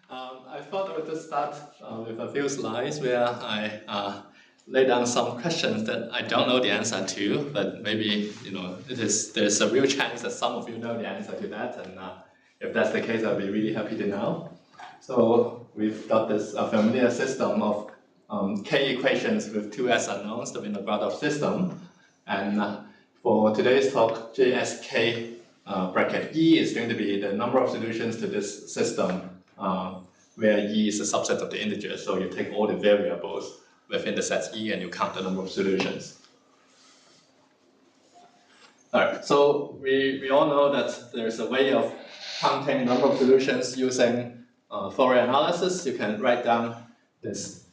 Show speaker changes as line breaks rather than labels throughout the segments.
I thought I would just start with a few slides where I lay down some questions that I don't know the answer to, but maybe there's a real chance that some of you know the answer to that, and if that's the case, I'll be really happy to know. So we've got this familiar system of k equations with 2s unknowns, the Wiener-Bardolph system, and for today's talk, JSK bracket E is going to be the number of solutions to this system, where E is a subset of the integers. So you take all the variables within the set E and you count the number of solutions. All right, so we all know that there's a way of counting the number of solutions using Fourier analysis. You can write down this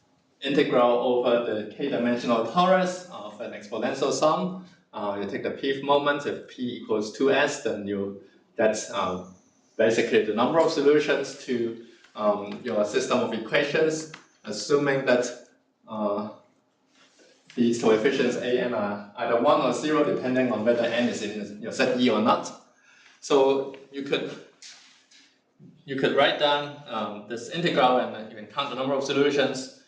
integral over the k-dimensional torus of an exponential sum. You take the pth moment. If p equals 2s, then you get basically the number of solutions to your system of equations, assuming that these coefficients a n are either 1 or 0, depending on whether n is in your set E or not. So you could write down this integral, and then you can count the number of solutions.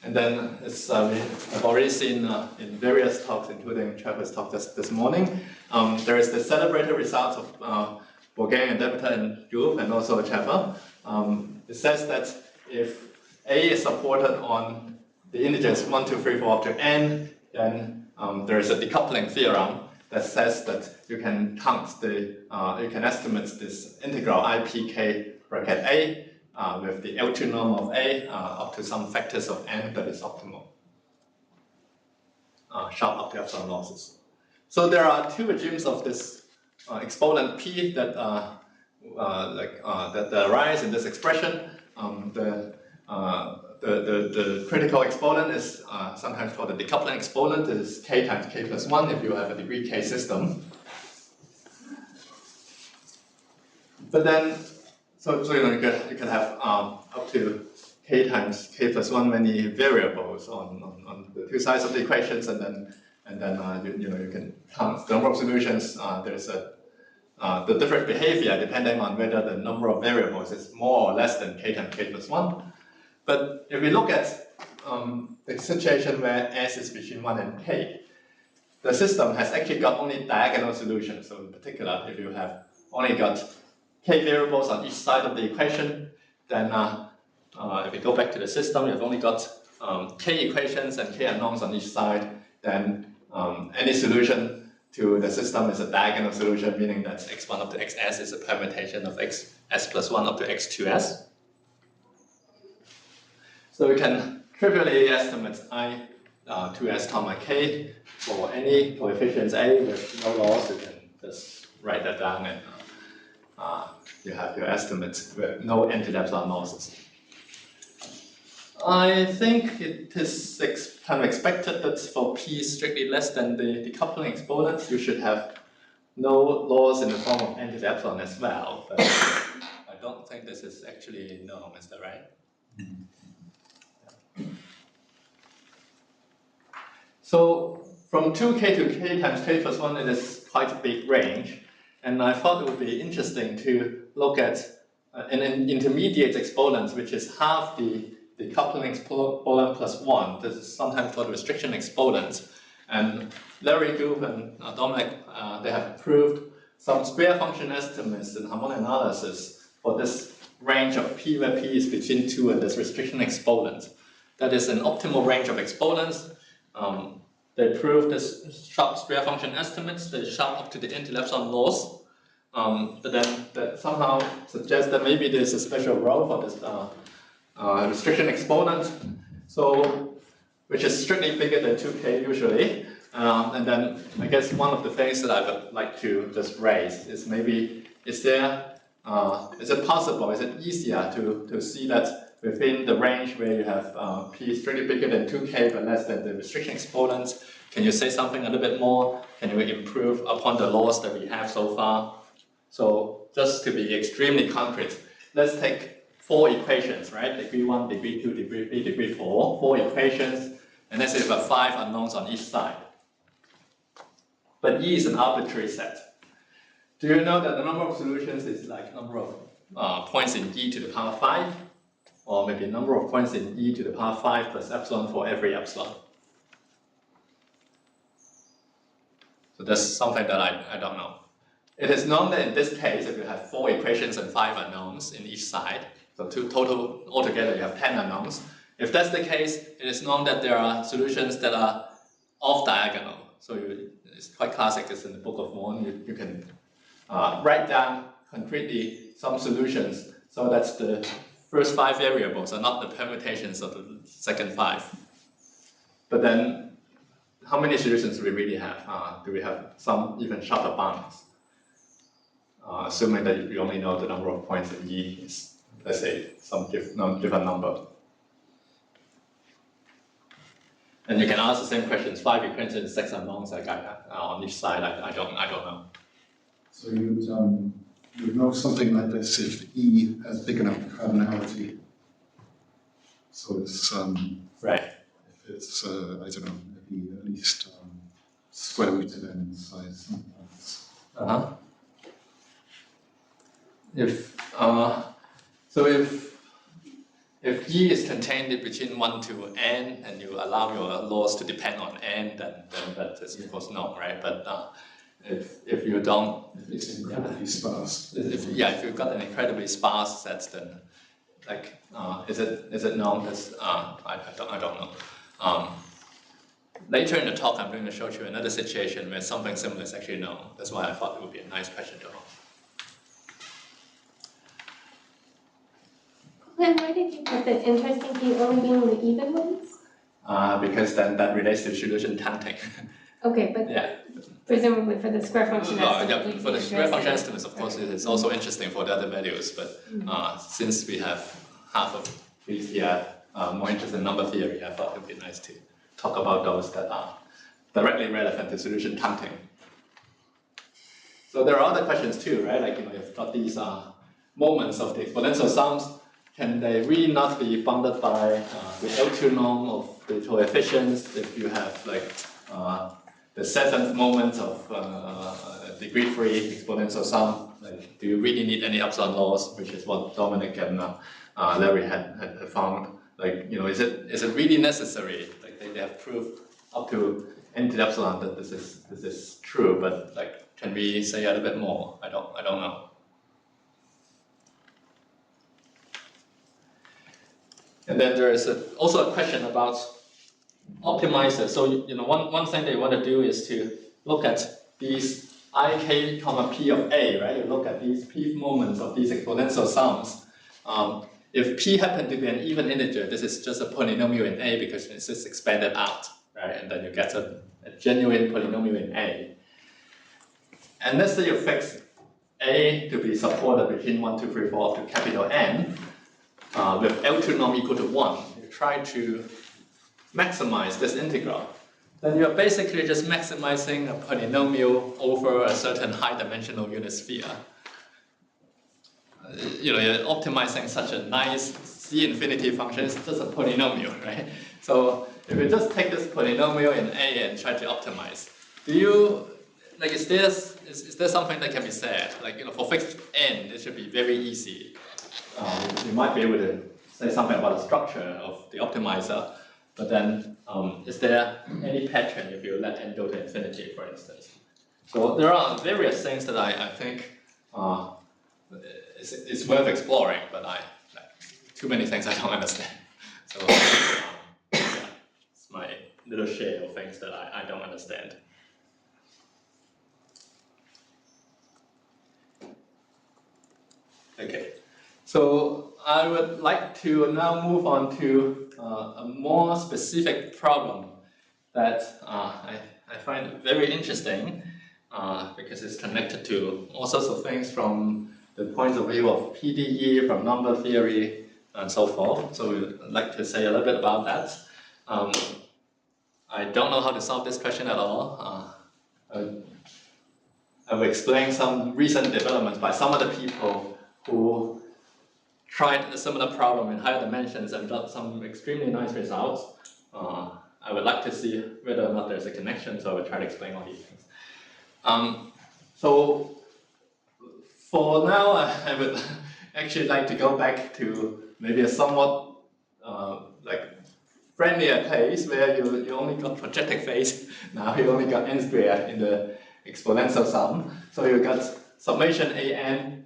And then, as I've already seen in various talks, including Trevor's talk this morning, there is the celebrated results of Bourgain and Demeter and Jouve, and also Trevor. It says that if A is supported on the integers 1, 2, 3, 4 up to n, then there is a decoupling theorem that says that you can you can estimate this integral IPK bracket A with the L2 norm of A up to some factors of n that is optimal, sharp up to epsilon losses. So there are two regimes of this exponent P that that arise in this expression. The critical exponent is sometimes called the decoupling exponent. It is k times k plus 1 if you have a degree k system. But then, so you can have up to k times k plus 1 many variables on the two sides of the equations, and then you can count the number of solutions. There's the different behavior depending on whether the number of variables is more or less than k times k plus 1. But if we look at the situation where S is between 1 and k, the system has actually got only diagonal solutions. So in particular, if you have only got k variables on each side of the equation, then if we go back to the system, you've only got k equations and k unknowns on each side, then any solution to the system is a diagonal solution, meaning that x1 up to xs is a permutation of xs plus 1 up to x2s. So we can trivially estimate I 2s comma k for any coefficients a with no loss. You can just write that down, and you have your estimate with no anti-epsilon losses. I think it is kind of expected that for p strictly less than the decoupling exponent, you should have no loss in the form of anti-epsilon as well. But I don't think this is actually known, is that right? So from 2k to k times k plus 1, it is quite a big range. And I thought it would be interesting to look at an intermediate exponent, which is half the decoupling exponent plus 1. This is sometimes called restriction exponent. And Larry Jouve and Dominic, they have proved some square function estimates in harmonic analysis for this range of p where p is between 2 and this restriction exponent. That is an optimal range of exponents. They prove this sharp square function estimates, they sharp up to the anti-epsilon loss. But then that somehow suggests that maybe there's a special role for this restriction exponent, so which is strictly bigger than 2k usually. And then I guess one of the things that I would like to just raise is maybe is it possible, is it easier to see that within the range where you have p strictly bigger than 2k but less than the restriction exponent, can you say something a little bit more? Can you improve upon the laws that we have so far? So just to be extremely concrete, let's take 4 equations, right? Degree 1, degree 2, degree 3, degree 4, 4 equations, and let's say we have 5 unknowns on each side. But E is an arbitrary set. Do you know that the number of solutions is like number of points in e to the power 5, or maybe number of points in e to the power 5 plus epsilon for every epsilon. So that's something that I don't know. It is known that in this case, if you have 4 equations and 5 unknowns in each side, so altogether you have 10 unknowns. If that's the case, it is known that there are solutions that are off-diagonal. So it's quite classic, it's in the Book of Mormon. You can write down concretely some solutions so that the first 5 variables are not the permutations of the second 5. But then, how many solutions do we really have? Do we have some even sharper bounds? Assuming that you only know the number of points in E is, let's say, some given number. And you can ask the same questions, 5 equations and 6 unknowns like on each side. I don't know.
So you'd know something like this if E has big enough cardinality. So it's
right.
If it's I don't know, maybe at least square root of n size.
If E is contained between 1 to n and you allow your laws to depend on n, then that is of course no, right? But if you don't,
if it's incredibly sparse.
If you've got an incredibly sparse set, then like is it known as I don't know. Later in the talk, I'm going to show you another situation where something similar is actually known. That's why I thought it would be a nice question to know.
Then why did you put the interesting thing only being the even ones?
Because then that relates to solution counting.
Okay, but
yeah.
Presumably for the square function estimate.
Yeah, for the square function estimates, of course, it is also interesting for the other values. But since we have half of these here more interested in number theory, I thought it would be nice to talk about those that are directly relevant to solution counting. So there are other questions too, right? Like you've got these moments of the exponential sums. Can they really not be bounded by the L2 norm of the coefficients if you have like the 7th moment of degree-free exponential sum? Like, do you really need any epsilon laws, which is what Dominic and Larry had found? Like, is it really necessary? Like they have proved up to n to the epsilon that this is true, but like, can we say a little bit more? I don't know. And then there is also a question about optimizers. So one thing they want to do is to look at these ik comma p of a, right? You look at these p moments of these exponential sums. If p happen to be an even integer, this is just a polynomial in a because it's just expanded out, right? And then you get a genuine polynomial in a. And let's say you fix a to be supported between 1, 2, 3, 4 up to capital N. With L2 norm equal to 1, you try to maximize this integral. Then you're basically just maximizing a polynomial over a certain high-dimensional unit sphere. You're optimizing such a nice C infinity function, it's just a polynomial, right? So if you just take this polynomial in A and try to optimize, is there something that can be said? Like, for fixed n, it should be very easy. You might be able to say something about the structure of the optimizer, but then is there any pattern if you let n go to infinity, for instance? So there are various things that I think it's worth exploring, but too many things I don't understand. So it's my little share of things that I don't understand. Okay. So I would like to now move on to a more specific problem that I find very interesting because it's connected to all sorts of things from the point of view of PDE, from number theory, and so forth. So I'd like to say a little bit about that. I don't know how to solve this question at all. I will explain some recent developments by some other people who tried a similar problem in higher dimensions and got some extremely nice results. I would like to see whether or not there's a connection, so I will try to explain all these things. So for now, I would actually like to go back to maybe a somewhat like friendlier place where you only got projective phase. Now you only got n squared in the exponential sum. So you got summation an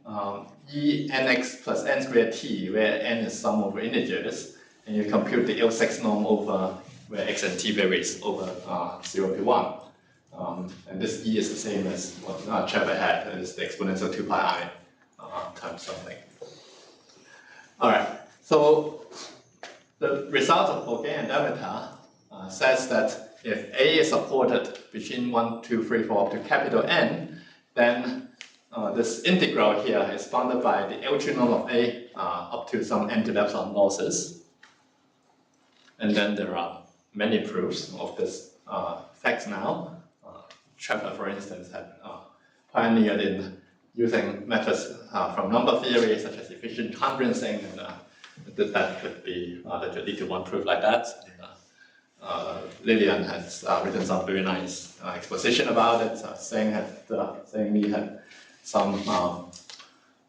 e nx plus n squared t, where n is sum over integers, and you compute the L6 norm over where x and t varies over 0 to 1. And this e is the same as what Trevor had, and it's the exponential 2 pi I times something. All right, so the result of Bouguer and Demeter says that if A is supported between 1, 2, 3, 4 up to capital N, then this integral here is bounded by the L2 norm of A up to some n to the epsilon losses. And then there are many proofs of this fact now. Trevor, for instance, had pioneered in using methods from number theory, such as efficient conferencing, and that could be that could lead to one proof like that. Lillian has written some very nice exposition about it, saying he had some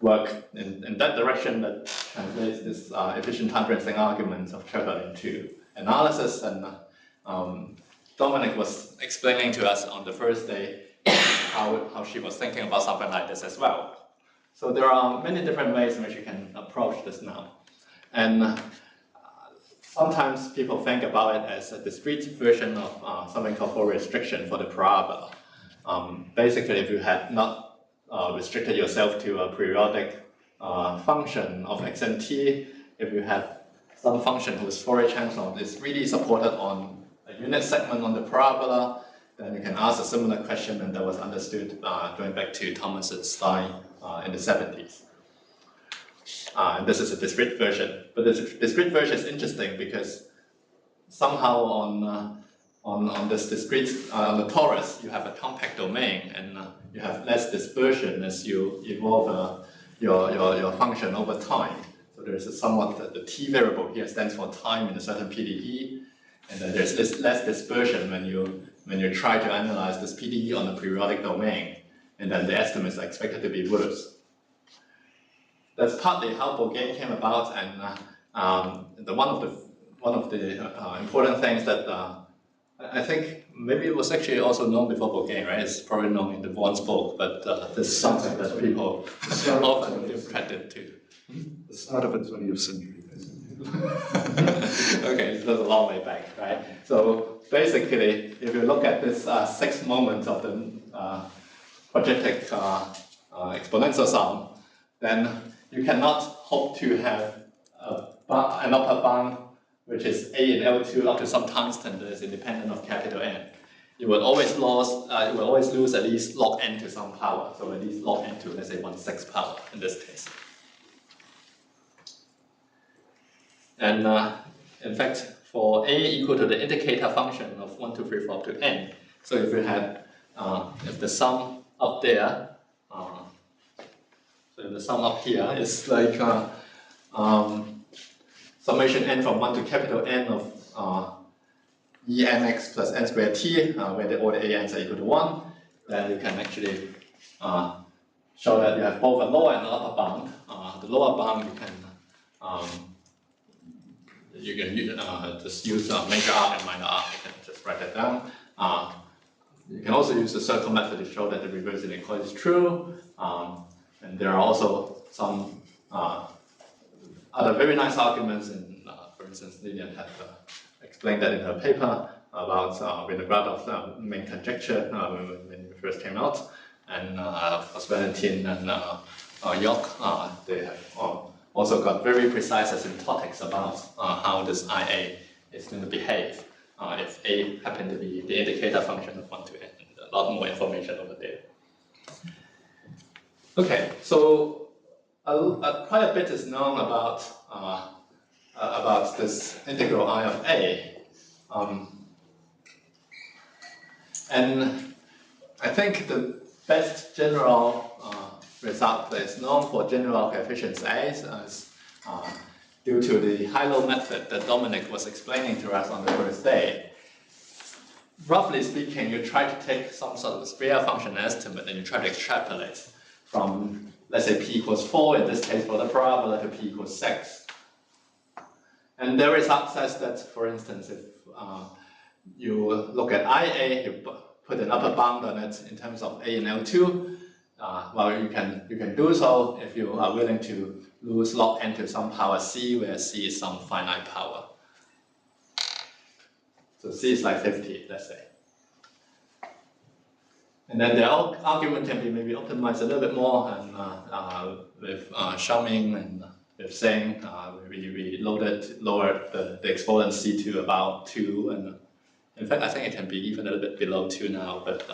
work in that direction that translates this efficient conferencing argument of Trevor into analysis. And Dominic was explaining to us on the first day how she was thinking about something like this as well. So there are many different ways in which you can approach this now. And sometimes people think about it as a discrete version of something called Fourier restriction for the parabola. Basically, if you had not restricted yourself to a periodic function of x and t, if you had some function whose Fourier transform is really supported on a unit segment on the parabola, then you can ask a similar question, and that was understood going back to Thomas and Stein in the 70s. And this is a discrete version, but the discrete version is interesting because somehow on this discrete on the torus you have a compact domain, and you have less dispersion as you evolve your function over time. So there's a somewhat the t variable here stands for time in a certain PDE, and then there's less dispersion when you try to analyze this PDE on a periodic domain, and then the estimates are expected to be worse. That's partly how Bouguer came about, and one of the important things that I think maybe it was actually also known before Bouguer, right? It's probably known in the Vaughan's book, but this is something that people often give credit to.
The start of the 20th century, basically.
Okay, so that's a long way back, right? So basically, if you look at this 6 moments of the projective exponential sum, then you cannot hope to have an upper bound which is a in L2 up to some constant that is independent of capital N. You will always lose at least log n to some power, so at least log n to, let's say, 1/6 power in this case. And in fact, for a equal to the indicator function of 1, 2, 3, 4 up to n, so if you had, if the sum up there, so the sum up here is like summation n from 1 to capital N of e nx plus n squared t, where all the a n's are equal to 1, then you can actually show that you have both a lower and an upper bound. The lower bound you can just use major R and minor R. You can just write that down. You can also use the circle method to show that the reverse inequality is true. And there are also some other very nice arguments, and for instance, Lillian had explained that in her paper about Vinogradov's main conjecture when it first came out, and of course Valentin and Yock, they have also got very precise asymptotics about how this IA is going to behave if A happen to be the indicator function of 1 to n. A lot more information over there. Okay, so quite a bit is known about this integral I of A, and I think the best general result that is known for general coefficients A is due to the high-low method that Dominic was explaining to us on the first day. Roughly speaking, you try to take some sort of sphere function estimate and you try to extrapolate from let's say p equals 4, in this case for the parabola to p equals 6. And there is access that, for instance, if you look at IA, you put an upper bound on it in terms of A and L2, well, you can do so if you are willing to lose log n to some power c, where c is some finite power. So c is like 50, let's say. And then the argument can be maybe optimized a little bit more, and with Xiaoming and with Zheng, we lowered the exponent c to about 2, and in fact I think it can be even a little bit below 2 now, but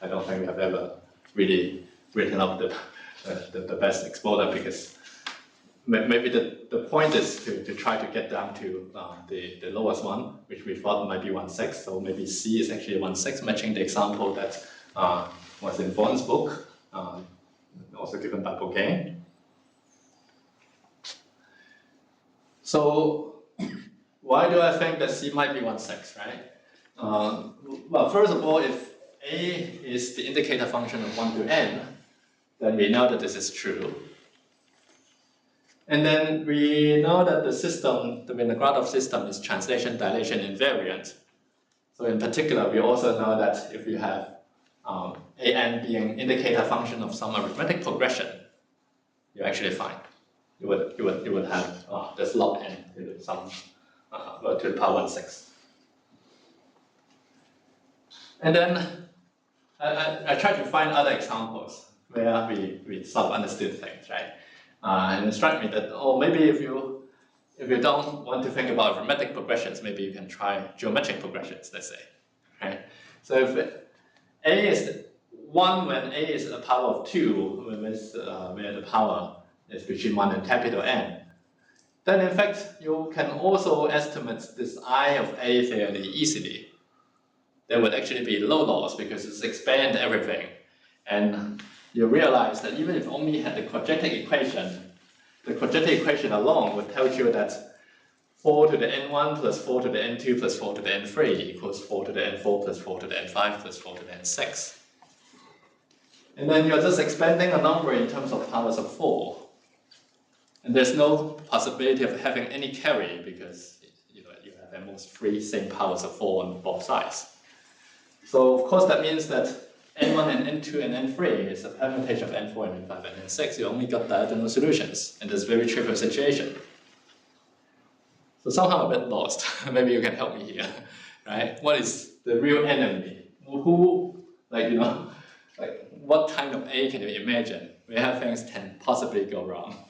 I don't think we have ever really written up the best exponent, because maybe the point is to try to get down to the lowest one, which we thought might be 1/6, so maybe c is actually 1/6, matching the example that was in Vaughan's book, also given by Bougain. So why do I think that c might be 1/6, right? Well, first of all, if a is the indicator function of 1 to n, then we know that this is true. And then we know that the system, the Vinogradov system, is translation, dilation, invariant. So in particular, we also know that if you have an being indicator function of some arithmetic progression, you're actually fine. You would have this log n to some to the power 1/6. And then I tried to find other examples where we sort of understood things, right? And it struck me that, maybe if you don't want to think about arithmetic progressions, maybe you can try geometric progressions, let's say, right? So if a is 1 when a is the power of 2, where the power is between 1 and capital N, then in fact you can also estimate this I of a fairly easily. There would actually be low loss because it's expand everything, and you realize that even if only had the quadratic equation alone would tell you that 4 to the n1 plus 4 to the n2 plus 4 to the n3 equals 4 to the n4 plus 4 to the n5 plus 4 to the n6. And then you're just expanding a number in terms of powers of 4. And there's no possibility of having any carry because you have at most 3 same powers of 4 on both sides. So of course that means that n1 and n2 and n3 is a permutation of n4 and n5 and n6. You only got diagonal solutions in this very trivial situation. So somehow I'm a bit lost. Maybe you can help me here, right? What is the real enemy? Who, what kind of A can you imagine where things can possibly go wrong?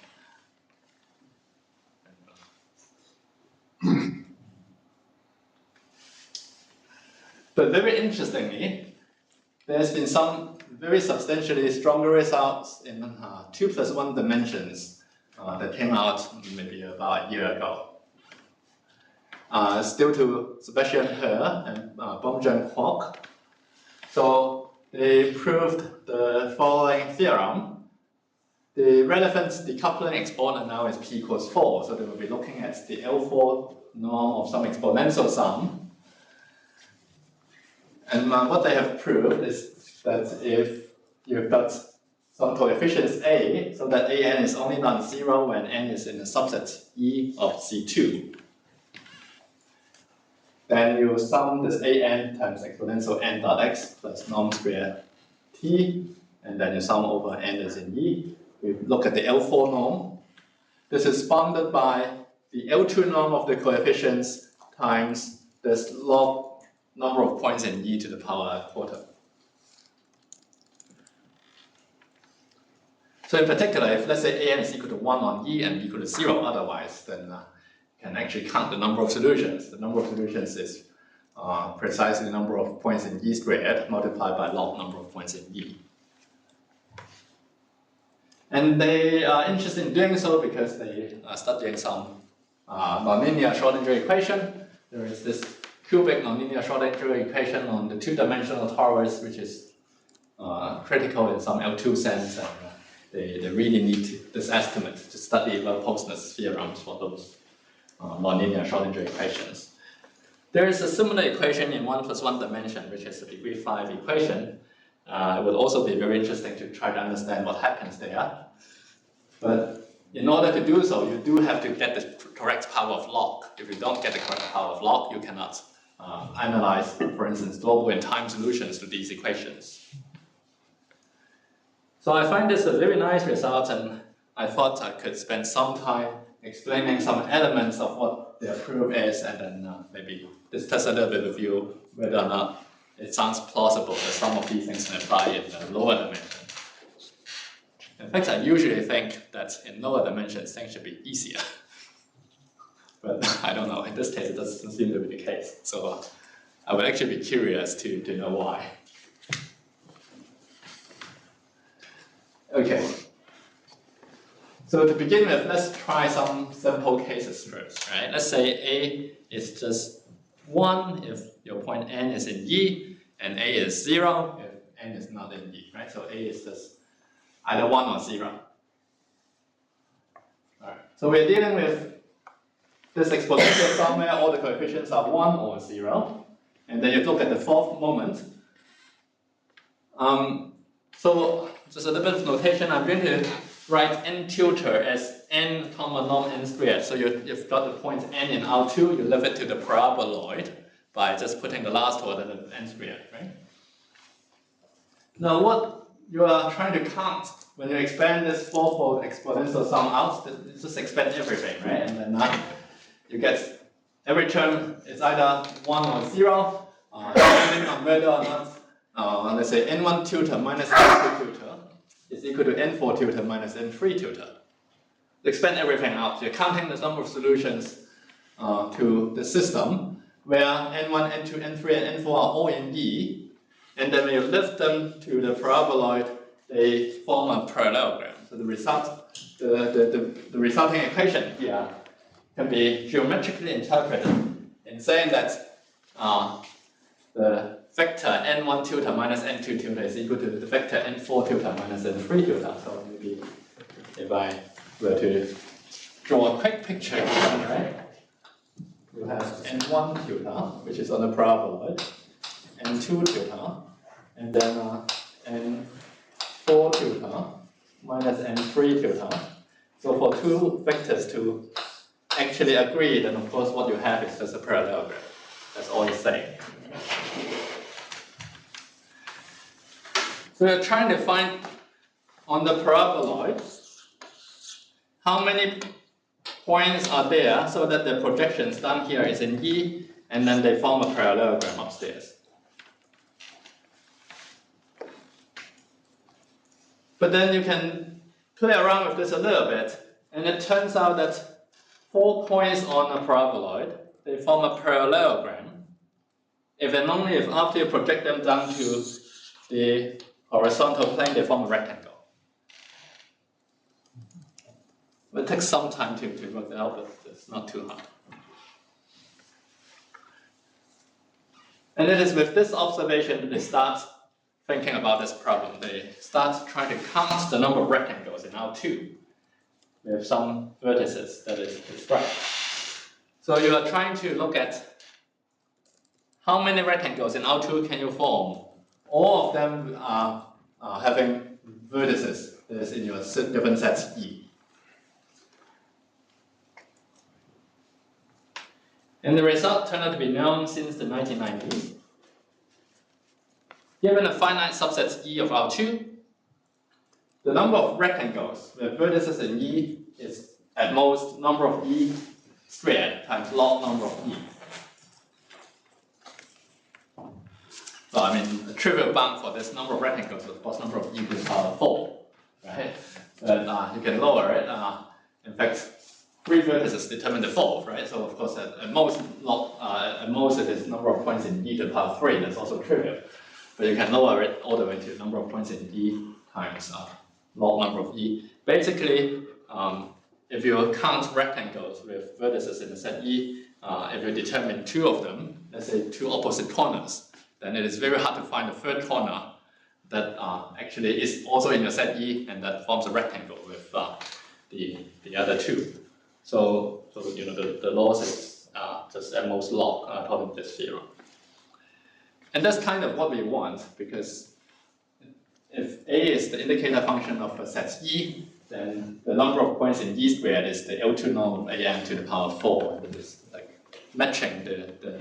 But very interestingly, there's been some very substantially stronger results in 2+1 dimensions that came out maybe about a year ago. Still to Sebastian He and Bomjan Kwok. So they proved the following theorem. The relevant decoupling exponent now is p equals 4, so they will be looking at the L4 norm of some exponential sum. And what they have proved is that if you've got some coefficients a, so that an is only non-zero when n is in a subset E of C2, then you sum this an times exponential n dot x plus norm square t, and then you sum over n is in E. We look at the L4 norm. This is bounded by the L2 norm of the coefficients times this log number of points in E to the power quarter. So in particular, if let's say an is equal to 1 on E and equal to 0 otherwise, then you can actually count the number of solutions. The number of solutions is precisely the number of points in E squared multiplied by log number of points in E. And they are interested in doing so because they are studying some nonlinear Schrodinger equation. There is this cubic nonlinear Schrodinger equation on the 2-dimensional torus, which is critical in some L2 sense, and they really need this estimate to study well-Posner's theorems for those nonlinear Schrodinger equations. There is a similar equation in 1+1 dimension, which is a degree 5 equation. It would also be very interesting to try to understand what happens there. But in order to do so, you do have to get the correct power of log. If you don't get the correct power of log, you cannot analyze, for instance, global and time solutions to these equations. So I find this a very nice result, and I thought I could spend some time explaining some elements of what the proof is, and then maybe discuss a little bit with you whether or not it sounds plausible that some of these things can apply in the lower dimension. In fact, I usually think that in lower dimensions things should be easier. But I don't know, in this case it doesn't seem to be the case. So I would actually be curious to know why. Okay. So to begin with, let's try some simple cases first, right? Let's say A is just 1 if your point n is in E, and A is 0 if n is not in E, right? So A is just either 1 or 0. All right. So we're dealing with this exponential sum where all the coefficients are 1 or 0, and then you look at the fourth moment. So just a little bit of notation, I'm going to write n tutor as n comma norm n squared. So you've got the point n in R2, you leave it to the paraboloid by just putting the last order of n squared, right? Now what you are trying to count when you expand this fourfold exponential sum out, you just expand everything, right? And then you get every term is either 1 or 0, depending on whether or not, let's say n1 tutor minus n2 tutor is equal to n4 tutor minus n3 tutor. You expand everything out. You're counting the number of solutions to the system where n1, n2, n3, and n4 are all in E, and then when you lift them to the paraboloid, they form a parallelogram. So the result, the resulting equation here can be geometrically interpreted in saying that the vector n1 tutor minus n2 tutor is equal to the vector n4 tutor minus n3 tutor. So maybe if I were to draw a quick picture here, right? You have n1 tutor, which is on the paraboloid, n2 tutor, and then n4 tutor minus n3 tutor. So for two vectors to actually agree, then of course what you have is just a parallelogram. That's all it's saying. So you're trying to find on the paraboloid how many points are there so that the projections down here is in E, and then they form a parallelogram upstairs. But then you can play around with this a little bit, and it turns out that 4 points on a paraboloid, they form a parallelogram if and only if after you project them down to the horizontal plane, they form a rectangle. It takes some time to work that out, but it's not too hard. And it is with this observation that they start thinking about this problem. They start trying to count the number of rectangles in R2 with some vertices that is described. So you are trying to look at how many rectangles in R2 can you form. All of them are having vertices that is in your different sets E. And the result turned out to be known since the 1990s. Given a finite subset E of R2, the number of rectangles with vertices in E is at most number of E squared times log number of E. So I mean, the trivial bound for this number of rectangles is of course number of E to the power 4, right? But you can lower it. In fact, 3 vertices determine the fourth, right? So of course, at most it is number of points in E to the power 3. That's also trivial. But you can lower it all the way to number of points in E times log number of E. Basically, if you count rectangles with vertices in the set E, if you determine 2 of them, let's say 2 opposite corners, then it is very hard to find a third corner that actually is also in your set E and that forms a rectangle with the other 2. So you know the loss is just at most log according to this theorem. And that's kind of what we want, because if A is the indicator function of a set E, then the number of points in E squared is the L2 norm of AM to the power 4. It is like matching the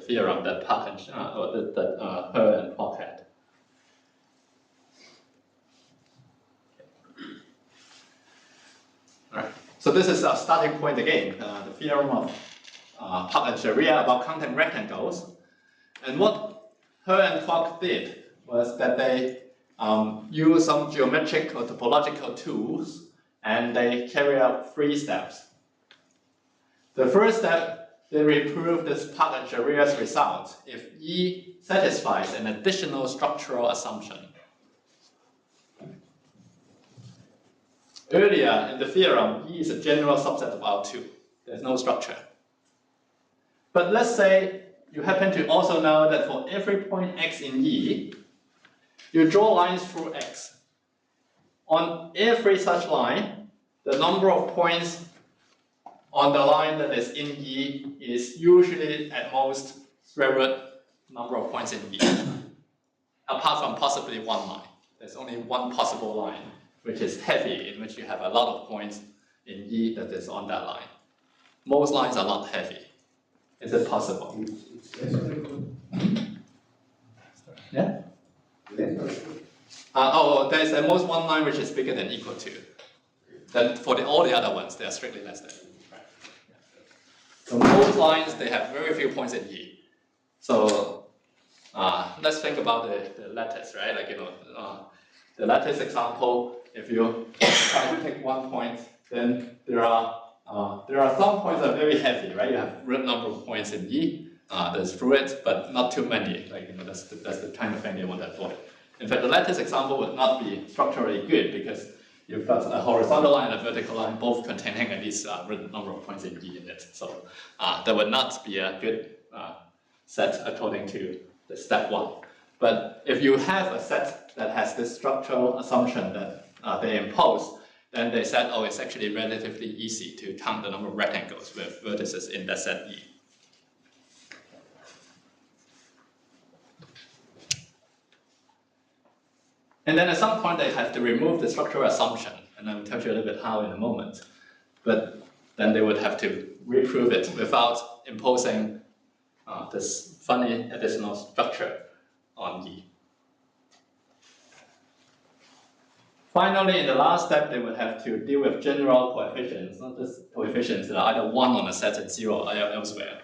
theorem that Park and Her and Kwok had. All right. So this is our starting point again, the theorem of Park and Sharia about counting rectangles. And what Her and Kwok did was that they used some geometric or topological tools, and they carry out 3 steps. The first step, they reprove this Park and Sharia's result if E satisfies an additional structural assumption. Earlier in the theorem, E is a general subset of R2. There's no structure. But let's say you happen to also know that for every point x in E, you draw lines through x. On every such line, the number of points on the line that is in E is usually at most square root number of points in E, apart from possibly one line. There's only one possible line, which is heavy, in which you have a lot of points in E that is on that line. Most lines are not heavy. Is it possible? Yeah? There's at most one line which is bigger than equal to. Then for all the other ones, they are strictly less than. Right? So most lines, they have very few points in E. So let's think about the lattice, right? Like, the lattice example, if you try to take one point, then there are some points that are very heavy, right? You have root number of points in E, that's through it, but not too many. Like, that's the kind of thing you want to avoid. In fact, the lattice example would not be structurally good because you've got a horizontal line and a vertical line, both containing at least root number of points in E in it. So that would not be a good set according to the step 1. But if you have a set that has this structural assumption that they impose, then they said, oh, it's actually relatively easy to count the number of rectangles with vertices in that set E. And then at some point they have to remove the structural assumption, and I will tell you a little bit how in a moment. But then they would have to reprove it without imposing this funny additional structure on E. Finally, in the last step, they would have to deal with general coefficients, not just coefficients that are either 1 on a set and 0 elsewhere.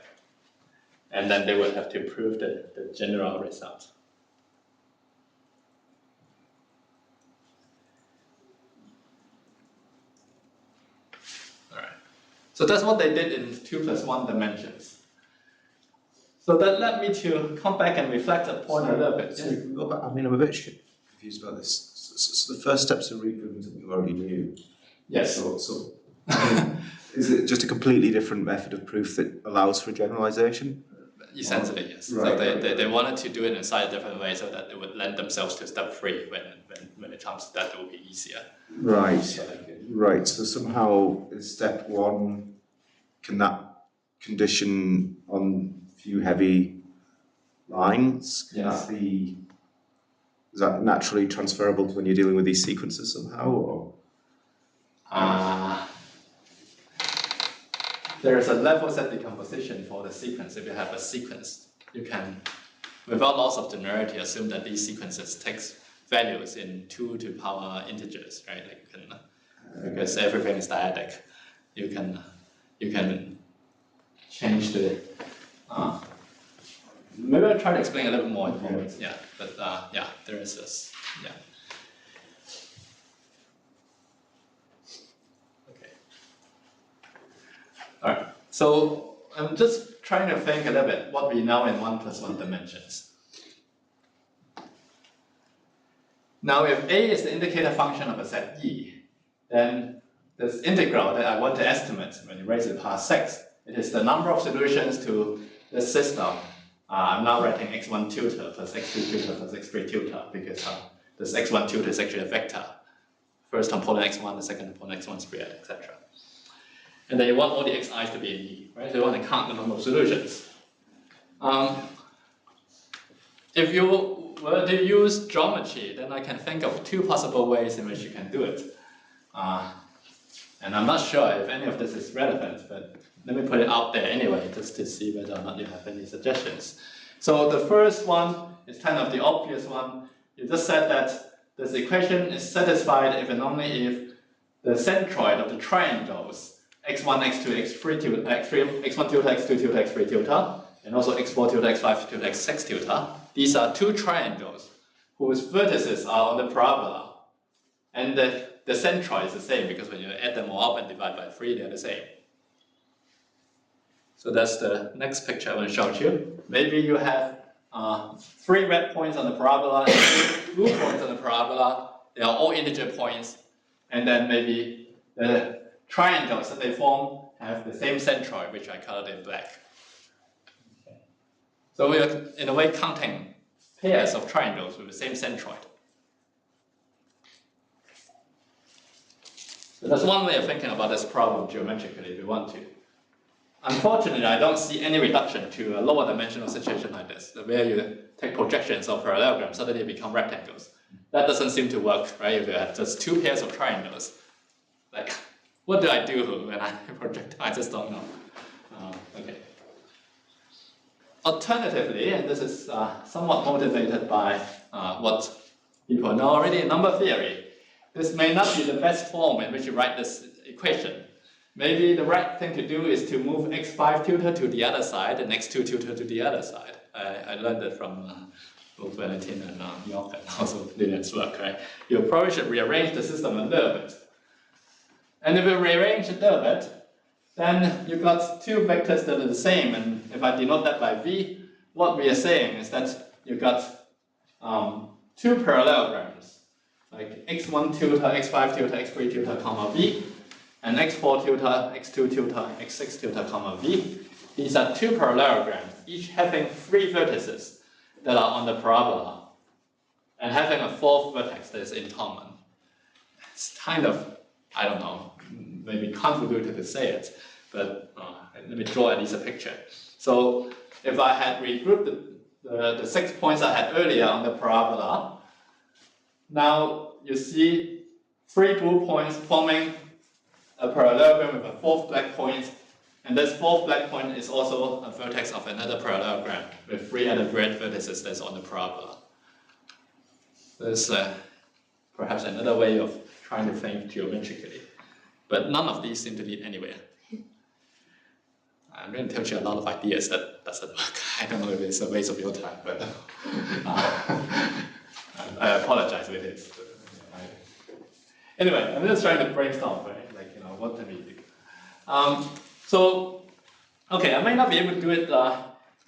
And then they would have to prove the general result. All right. So that's what they did in 2+1 dimensions. So that led me to come back and reflect upon a little bit.
So go back. I mean, I'm a bit confused about this. So the first steps are reproving something you already knew.
Yes.
So is it just a completely different method of proof that allows for generalization?
Essentially, yes.
Right.
So they wanted to do it in a slightly different way so that it would lend themselves to step 3 when it comes to that, it will be easier.
Right. Right. So somehow in step 1, can that condition on few heavy lines?
Yes.
Is that naturally transferable to when you're dealing with these sequences somehow? Or?
There is a level set decomposition for the sequence. If you have a sequence, you can, without loss of generality, assume that these sequences takes values in 2 to the power integers, right? Like you can, because everything is dyadic, you can change the. Maybe I'll try to explain a little more in a moment. Yeah, but yeah, there is this. Yeah. Okay. All right. So I'm just trying to think a little bit what we know in 1+1 dimensions. Now, if A is the indicator function of a set E, then this integral that I want to estimate when you raise it to the power 6, it is the number of solutions to this system. I'm now writing x1 tilde plus x2 tilde plus x3 tilde because this x1 tilde is actually a vector. First component x1, the second component x1 squared, etc. And then you want all the xi's to be in E, right? So you want to count the number of solutions. If you were to use geometry, then I can think of 2 possible ways in which you can do it. And I'm not sure if any of this is relevant, but let me put it out there anyway, just to see whether or not you have any suggestions. So the first one is kind of the obvious one. You just said that this equation is satisfied if and only if the centroid of the triangles x1, x2, x3 tilde, x1 tilde, x2 tilde, x3 tilde, and also x4 tilde, x5 tilde, x6 tilde. These are two triangles whose vertices are on the parabola. And the centroid is the same because when you add them all up and divide by 3, they're the same. So that's the next picture I want to show you. Maybe you have 3 red points on the parabola and 3 blue points on the parabola. They are all integer points. And then maybe the triangles that they form have the same centroid, which I colored in black. Okay. So we are, in a way, counting pairs of triangles with the same centroid. So that's one way of thinking about this problem geometrically if you want to. Unfortunately, I don't see any reduction to a lower dimensional situation like this, where you take projections of parallelograms, suddenly they become rectangles. That doesn't seem to work, right? If you have just 2 pairs of triangles, like, what do I do when I project? I just don't know. Okay. Alternatively, and this is somewhat motivated by what people know already in number theory, this may not be the best form in which you write this equation. Maybe the right thing to do is to move x5 tilde to the other side and x2 tilde to the other side. I learned it from both Valentin and York and also Lilian's work, right? You probably should rearrange the system a little bit. And if you rearrange it a little bit, then you've got 2 vectors that are the same. And if I denote that by v, what we are saying is that you've got 2 parallelograms, like x1 tilde, x5 tilde, x3 tilde, comma v, and x4 tilde, x2 tilde, x6 tilde, comma v. These are 2 parallelograms, each having 3 vertices that are on the parabola, and having a 4th vertex that is in common. It's kind of, I don't know, maybe convoluted to say it, but let me draw at least a picture. So if I had regrouped the 6 points I had earlier on the parabola, now you see 3 blue points forming a parallelogram with a 4th black point, and this 4th black point is also a vertex of another parallelogram with 3 other red vertices that's on the parabola. There's perhaps another way of trying to think geometrically, but none of these seem to lead anywhere. I'm going to tell you a lot of ideas that doesn't work. I don't know if it's a waste of your time, but I apologize with it. Anyway, I'm just trying to brainstorm, right? Like, what can we do? So, okay, I might not be able to do it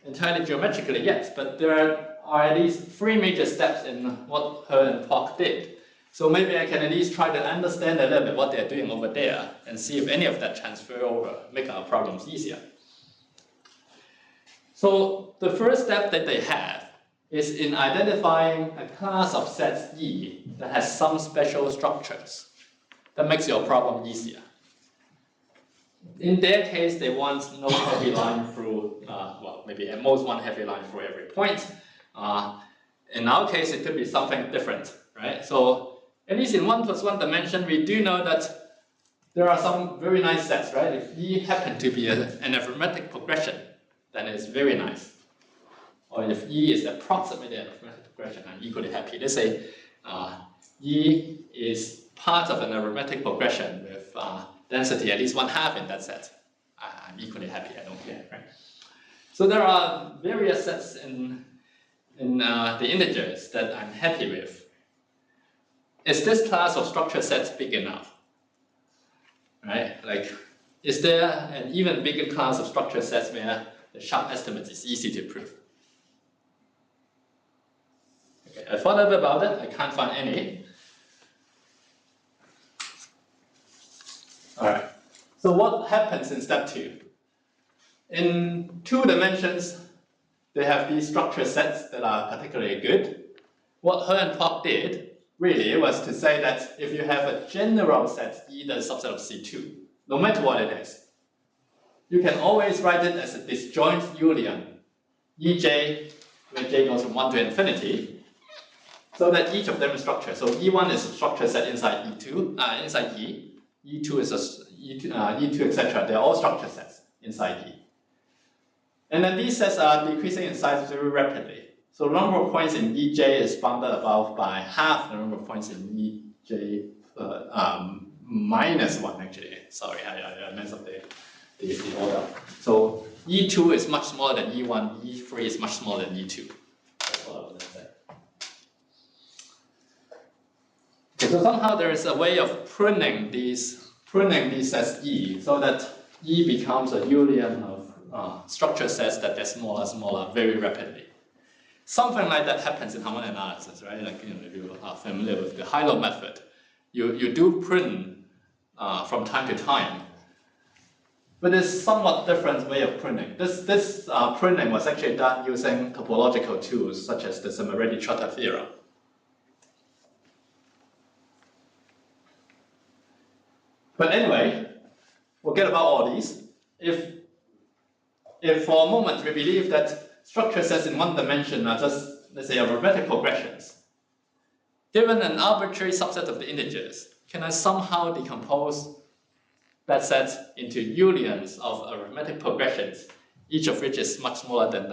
entirely geometrically yet, but there are at least 3 major steps in what He and Pock did. So maybe I can at least try to understand a little bit what they're doing over there and see if any of that transfer over, make our problems easier. So the first step that they have is in identifying a class of sets E that has some special structures. That makes your problem easier. In their case, they want no heavy line through, well, maybe at most 1 heavy line through every point. In our case, it could be something different, right? So at least in 1 plus 1 dimension, we do know that there are some very nice sets, right? If E happen to be an arithmetic progression, then it's very nice. Or if E is approximately an arithmetic progression, I'm equally happy. Let's say E is part of an arithmetic progression with density at least 1/2 in that set. I'm equally happy, I don't care, right? So there are various sets in the integers that I'm happy with. Is this class of structure sets big enough? Right? Like, is there an even bigger class of structure sets where the sharp estimate is easy to prove? Okay, I thought a bit about it, I can't find any. Alright, so what happens in step 2? In 2 dimensions, they have these structure sets that are particularly good. What He and Pock did, really, was to say that if you have a general set E that is subset of C2, no matter what it is, you can always write it as a disjoint Eulian, Ej, where j goes from 1 to infinity, so that each of them is structure. So E1 is a structure set inside E2, inside E, E2 is E2, etc. They're all structure sets inside E. And then these sets are decreasing in size very rapidly. So the number of points in EJ is bounded above by half the number of points in EJ minus 1 actually. Sorry, I messed up the order. So E2 is much smaller than E1, E3 is much smaller than E2. That's what I was saying. Okay, so somehow there is a way of pruning these sets E so that E becomes a union of structure sets that get smaller and smaller very rapidly. Something like that happens in harmonic analysis, right? Like, if you are familiar with the high-low method, you do prune from time to time, but it's somewhat different way of pruning. This pruning was actually done using topological tools such as the Semeredi-Trotta theorem. But anyway, forget about all these. If for a moment we believe that structure sets in one dimension are just, let's say, arithmetic progressions, given an arbitrary subset of the integers, can I somehow decompose that set into unions of arithmetic progressions, each of which is much smaller than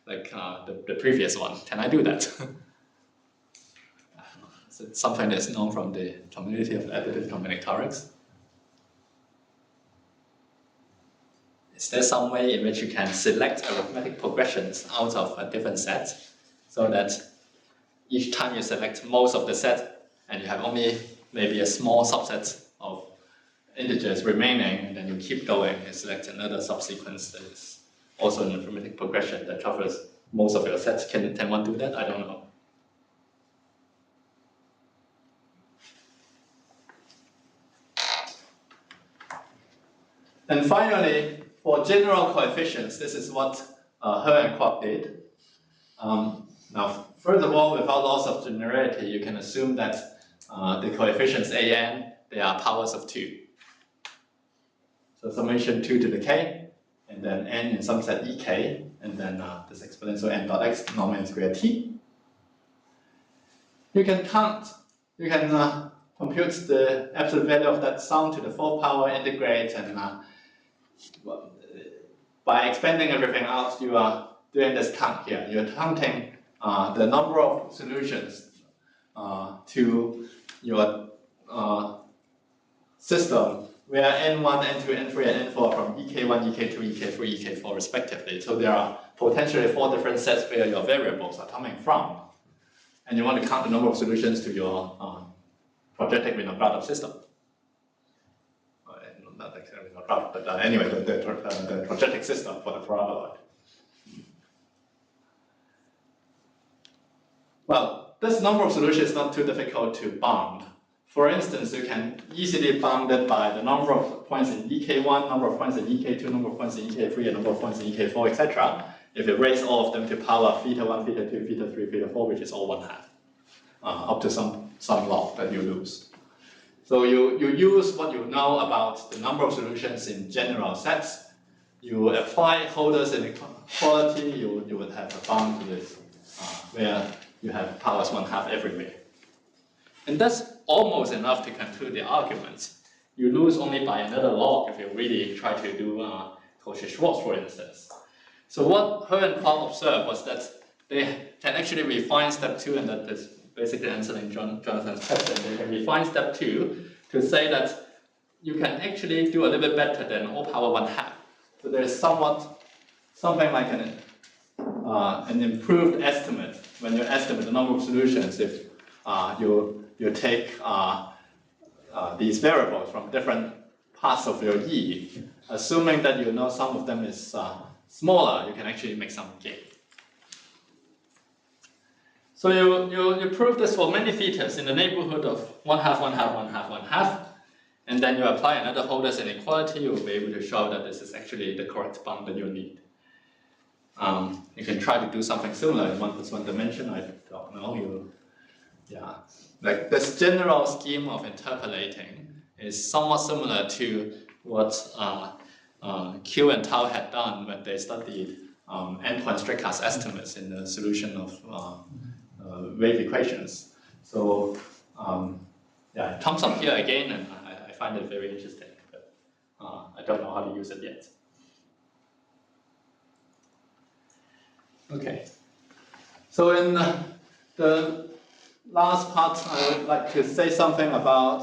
the previous one? Can I do that? It's something that's known from the community of additive combinatorics. Is there some way in which you can select arithmetic progressions out of a different set so that each time you select most of the set and you have only maybe a small subset of integers remaining, and then you keep going and select another subsequence that is also an arithmetic progression that covers most of your sets? Can one do that? I don't know. And finally, for general coefficients, this is what He and Kwok did. Now, first of all, without loss of generality, you can assume that the coefficients an, they are powers of 2. So summation 2 to the k, and then n in some set ek, and then this exponential n dot x normal n squared t. You can compute the absolute value of that sum to the 4th power, integrate, and by expanding everything out, you are doing this count here. You're counting the number of solutions to your system where n1, n2, n3, and n4 are from ek1, ek2, ek3, ek4 respectively. So there are potentially 4 different sets where your variables are coming from. And you want to count the number of solutions to your projective Winogradoff system. Not exactly Winogradoff, but anyway, the projective system for the paraboloid. Well, this number of solutions is not too difficult to bound. For instance, you can easily bound it by the number of points in ek1, number of points in ek2, number of points in ek3, and number of points in ek4, etc. If you raise all of them to power theta 1, theta 2, theta 3, theta 4, which is all 1/2, up to some log that you lose. So you use what you know about the number of solutions in general sets. You apply Holder's inequality, you would have a bound to this, where you have powers 1/2 everywhere. And that's almost enough to conclude the arguments. You lose only by another log if you really try to do Cauchy-Schwarz, for instance. So what He and Kwok observed was that they can actually refine step 2, and that is basically answering Jonathan's question. They can refine step 2 to say that you can actually do a little bit better than O power 1/2. So there's something like an improved estimate when you estimate the number of solutions if you take these variables from different parts of your E, assuming that you know some of them is smaller, you can actually make some gain. So you prove this for many thetas in the neighborhood of 1/2, 1/2, 1/2, 1/2, and then you apply another Holder's inequality, you'll be able to show that this is actually the correct bound that you need. You can try to do something similar in 1+1 dimension. I don't know. Like this general scheme of interpolating is somewhat similar to what Q and Tao had done when they studied endpoint Strickhouse estimates in the solution of wave equations. So it comes up here again, and I find it very interesting, but I don't know how to use it yet. Okay, so in the last part, I would like to say something about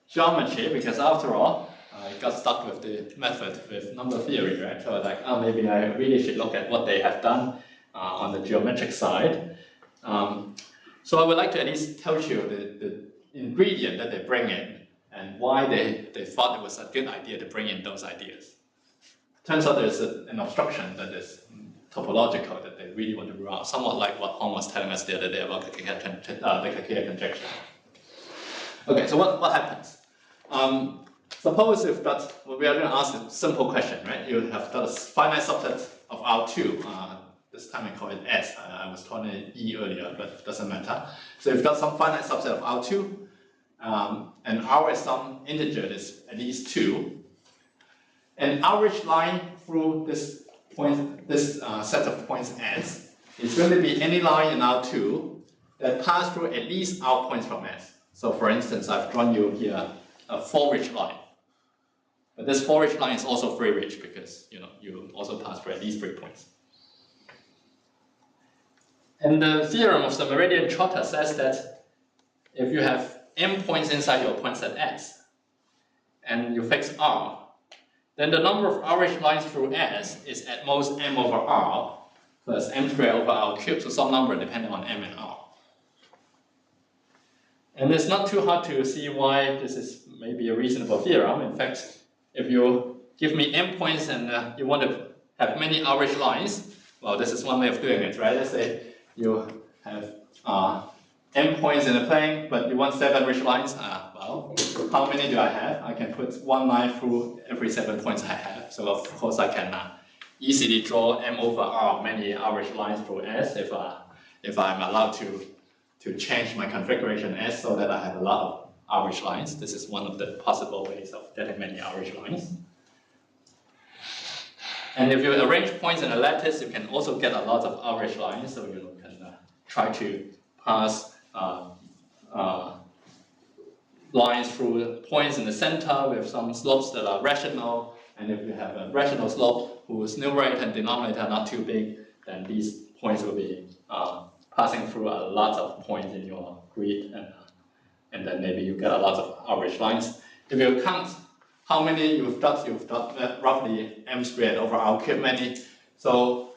geometry, because after all, I got stuck with the method with number theory, right? So I was like, oh, maybe I really should look at what they have done on the geometric side. So I would like to at least tell you the ingredient that they bring in and why they thought it was a good idea to bring in those ideas. Turns out there's an obstruction that is topological that they really want to rule out, somewhat like what Hong was telling us the other day about the Kakeya conjecture. Okay, so what happens? Suppose you've got, well, we are going to ask a simple question, right? You have got a finite subset of R2. This time I call it S. I was calling it E earlier, but it doesn't matter. So you've got some finite subset of R2, and R is some integer that's at least 2. An average line through this point, this set of points S is going to be any line in R2 that pass through at least R points from S. So for instance, I've drawn you here a 4-ridge line. But this 4-ridge line is also 3-ridge because you also pass through at least 3 points. And the theorem of the meridian trotter says that if you have m points inside your point set S, and you fix R, then the number of average lines through S is at most m over R plus m squared over R cubed, so some number depending on m and R. And it's not too hard to see why this is maybe a reasonable theorem. In fact, if you give me m points and you want to have many average lines, well, this is one way of doing it, right? Let's say you have m points in a plane, but you want 7 ridge lines. Well, how many do I have? I can put one line through every 7 points I have. So of course I can easily draw m over R, many average lines through S, if I'm allowed to change my configuration S so that I have a lot of average lines. This is one of the possible ways of getting many average lines. And if you arrange points in a lattice, you can also get a lot of average lines. So you can try to pass lines through points in the center with some slopes that are rational. And if you have a rational slope whose numerator and denominator are not too big, then these points will be passing through a lot of points in your grid, and then maybe you get a lot of average lines. If you count how many you've got roughly m squared over R cubed many. So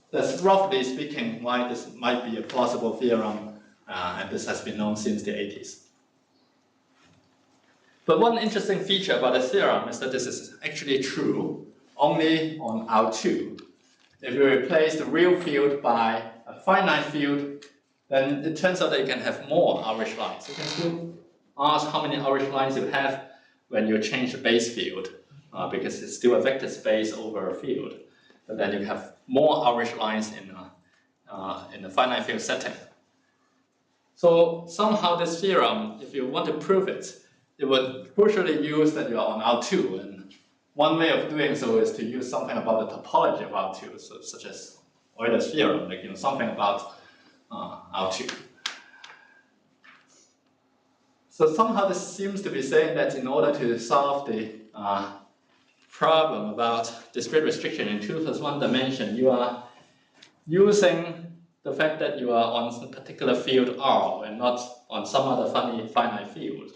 that's roughly speaking why this might be a plausible theorem, and this has been known since the 80s. But one interesting feature about the theorem is that this is actually true only on R2. If you replace the real field by a finite field, then it turns out that you can have more average lines. You can still ask how many average lines you have when you change the base field, because it's still a vector space over a field. But then you have more average lines in the finite field setting. So somehow this theorem, if you want to prove it, it would crucially use that you are on R2. And one way of doing so is to use something about the topology of R2, so, such as Euler's theorem, like something about R2. So somehow this seems to be saying that in order to solve the problem about discrete restriction in 2 + 1 dimension, you are using the fact that you are on some particular field R and not on some other finite field.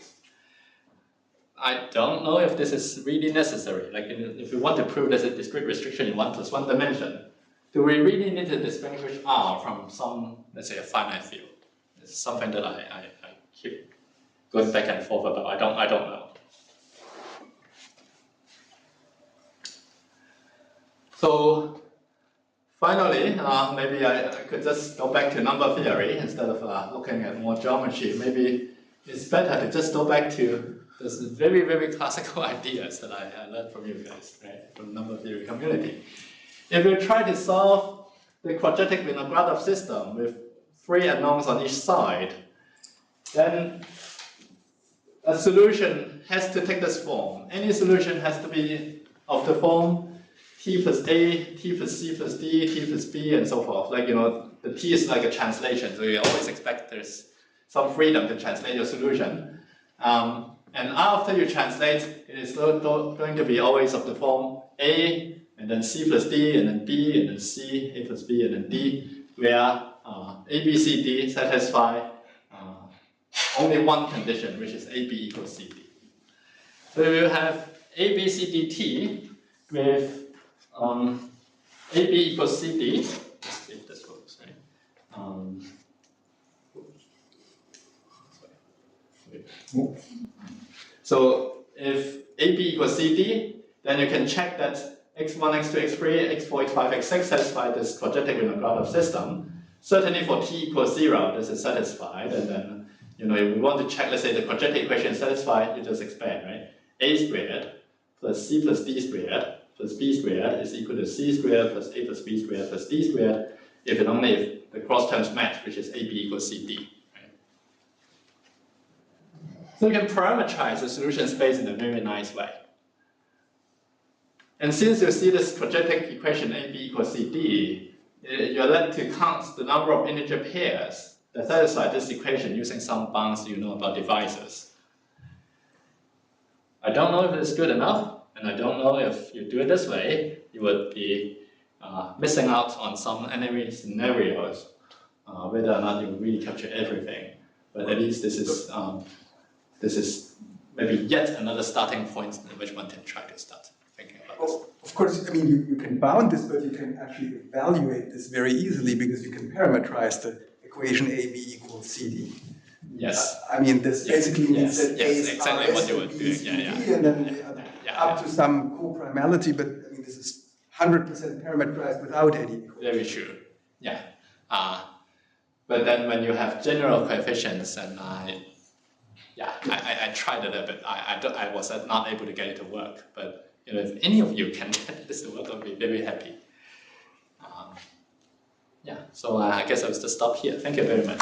I don't know if this is really necessary. Like if we want to prove there's a discrete restriction in 1 + 1 dimension, do we really need to distinguish R from some, let's say, a finite field? It's something that I keep going back and forth about. I don't know. So finally, maybe I could just go back to number theory instead of looking at more geometry. Maybe it's better to just go back to those very, very classical ideas that I learned from you guys, right, from the number theory community. If you try to solve the quadratic Vinogradov system with 3 unknowns on each side, then a solution has to take this form. Any solution has to be of the form t plus a, t plus c plus d, t plus b, and so forth. Like, the t is like a translation, so you always expect there's some freedom to translate your solution. And after you translate, it is going to be always of the form A, and then C plus D, and then B, and then C, A plus B, and then D, where A, B, C, D satisfy only one condition, which is AB equals CD. So we will have A, B, C, D, T with AB equals CD. Let's see if this works, right? So if AB equals CD, then you can check that x1, x2, x3, x4, x5, x6 satisfy this quadratic Winograd system. Certainly for t equals 0, this is satisfied, and then if we want to check, let's say the quadratic equation is satisfied, you just expand, right? A squared plus C plus D squared plus B squared is equal to C squared plus A plus B squared plus D squared, if and only if the cross terms match, which is AB equals CD. So you can parameterize the solution space in a very nice way. And since you see this quadratic equation AB equals CD, you're led to count the number of integer pairs that satisfy this equation using some bounds you know about devices. I don't know if it's good enough, and I don't know if you do it this way, you would be missing out on some enemy scenarios, whether or not you really capture everything. But at least this is maybe yet another starting point in which one can try to start thinking about this.
Of course, I mean, you can bound this, but you can actually evaluate this very easily because you can parameterize the equation AB equals CD.
Yes.
I mean, this basically means that A is
exactly
RS
what you
and
were
B is
doing.
CD, and then up to some coprimality, but I mean, this is 100% parameterized without any equation.
Very true. Yeah. But then when you have general coefficients, and I tried it a bit. I was not able to get it to work, but if any of you can get this to work, I'll be very happy. So I guess I'll just stop here. Thank you very much.